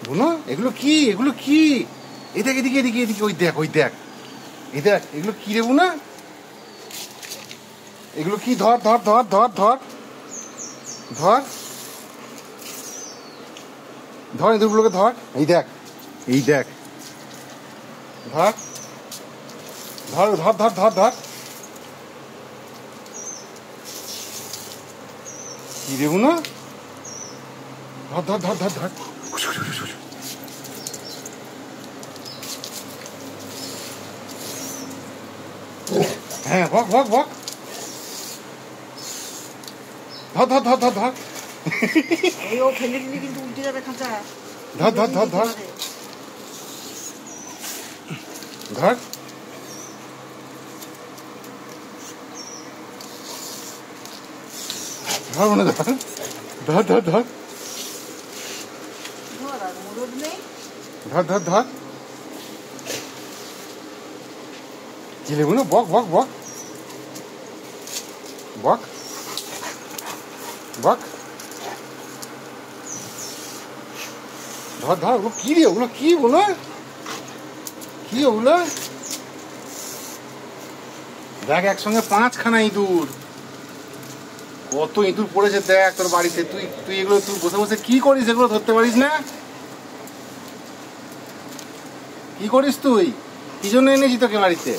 বুনো এগুলো কি? এগুলো কি? এই দেখ, এদিকে এদিকে এদিকে, ওই দেখ ওই দেখ, এই দেখ, এগুলো কি রে বুনা? এগুলো কি? ধর ধর ধর ধর ধর ধর ধর, ইঁদুরগুলোকে ধর। এই দেখ, এই দেখ, ধর ধর ধর ধর ধর ধর। কি রে বুনা? ধর ধর ধর ধর ধর। হ্যাঁ, বক বক বক, ধর ধর ধর ধর ধর। এই ও ফেলে দিলে কিন্তু উল্টে যাবে খাঁচা। ধর ধর ধর ধর ধর। ধর মনে ধর ধর ধর ধর ধর ধর ধর। কি লেবু না? বক বক বক বক বক, ধর ধর। ওগুলো কি রে? ওগুলো কি বলো? কি ওগুলো? দেখ, একসঙ্গে 5খানা ইঁদুর। কত ইঁদুর পড়েছে দেখ তোর বাড়িতে। তুই তুই এগুলো তুই বসে বসে কি করিস? এগুলো ধরতে পারিস না? কি করিস তুই? কি জন্য এনেছি তোকে বাড়িতে?